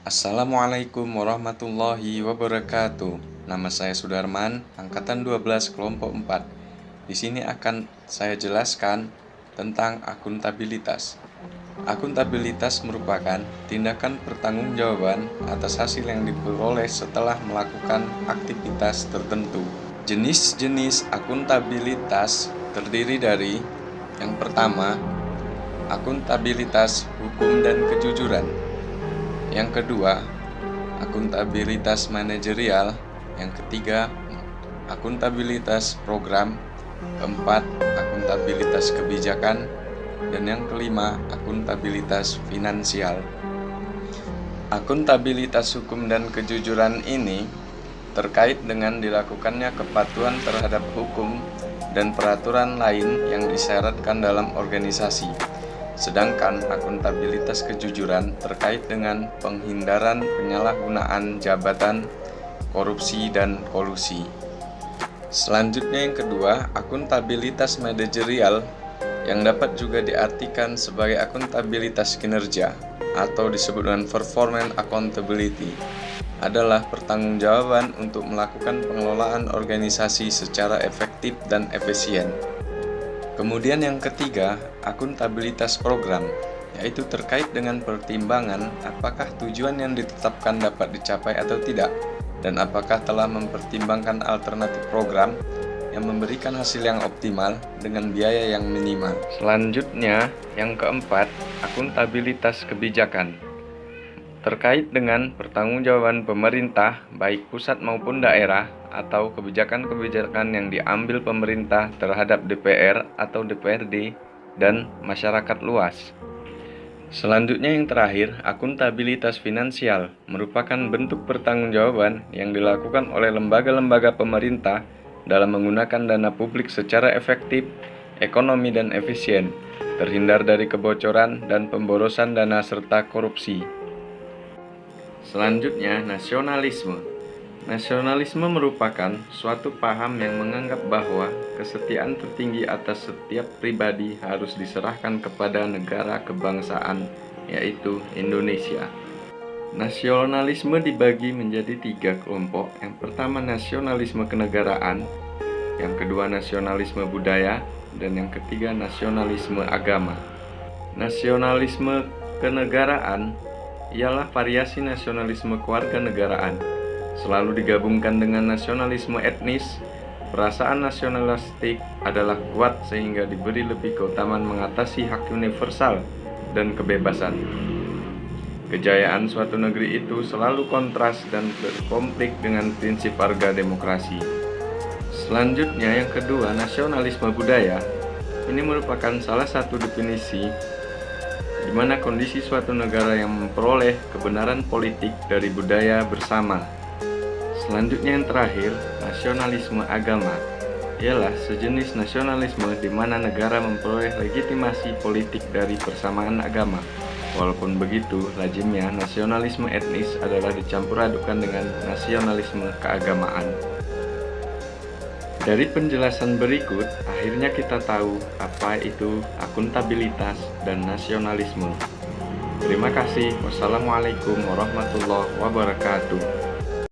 Assalamualaikum warahmatullahi wabarakatuh. Nama saya Sudarman, angkatan 12 kelompok 4. Di sini akan saya jelaskan tentang akuntabilitas. Akuntabilitas merupakan tindakan pertanggungjawaban atas hasil yang diperoleh setelah melakukan aktivitas tertentu. Jenis-jenis akuntabilitas terdiri dari yang pertama, akuntabilitas hukum dan kejujuran. Yang kedua, akuntabilitas manajerial. Yang ketiga, akuntabilitas program. Keempat, akuntabilitas kebijakan. Dan yang kelima, akuntabilitas finansial. Akuntabilitas hukum dan kejujuran ini terkait dengan dilakukannya kepatuhan terhadap hukum dan peraturan lain yang disyaratkan dalam organisasi. Sedangkan akuntabilitas kejujuran terkait dengan penghindaran penyalahgunaan jabatan, korupsi, dan kolusi. Selanjutnya yang kedua, akuntabilitas manajerial yang dapat juga diartikan sebagai akuntabilitas kinerja atau disebut dengan performance accountability adalah pertanggungjawaban untuk melakukan pengelolaan organisasi secara efektif dan efisien. Kemudian yang ketiga, akuntabilitas program, yaitu terkait dengan pertimbangan apakah tujuan yang ditetapkan dapat dicapai atau tidak, dan apakah telah mempertimbangkan alternatif program yang memberikan hasil yang optimal dengan biaya yang minimal. Selanjutnya, yang keempat, akuntabilitas kebijakan. Terkait dengan pertanggungjawaban pemerintah, baik pusat maupun daerah, atau kebijakan-kebijakan yang diambil pemerintah terhadap DPR atau DPRD dan masyarakat luas. Selanjutnya yang terakhir, akuntabilitas finansial merupakan bentuk pertanggungjawaban yang dilakukan oleh lembaga-lembaga pemerintah dalam menggunakan dana publik secara efektif, ekonomi dan efisien, terhindar dari kebocoran dan pemborosan dana serta korupsi. Selanjutnya, nasionalisme. Nasionalisme merupakan suatu paham yang menganggap bahwa kesetiaan tertinggi atas setiap pribadi harus diserahkan kepada negara kebangsaan, yaitu Indonesia. Nasionalisme dibagi menjadi 3 kelompok. Yang pertama, nasionalisme kenegaraan. Yang kedua, nasionalisme budaya. Dan yang ketiga, nasionalisme agama. Nasionalisme kenegaraan ialah variasi nasionalisme kewarganegaraan, selalu digabungkan dengan nasionalisme etnis. Perasaan nasionalistik adalah kuat sehingga diberi lebih keutamaan mengatasi hak universal dan kebebasan. Kejayaan suatu negeri itu selalu kontras dan berkonflik dengan prinsip harga demokrasi. Selanjutnya yang kedua, nasionalisme budaya. Ini merupakan salah satu definisi di mana kondisi suatu negara yang memperoleh kebenaran politik dari budaya bersama. Selanjutnya yang terakhir, nasionalisme agama ialah sejenis nasionalisme di mana negara memperoleh legitimasi politik dari persamaan agama. Walaupun begitu, lazimnya nasionalisme etnis adalah dicampur adukan dengan nasionalisme keagamaan. Dari penjelasan berikut, akhirnya kita tahu apa itu akuntabilitas dan nasionalisme. Terima kasih. Wassalamualaikum warahmatullahi wabarakatuh.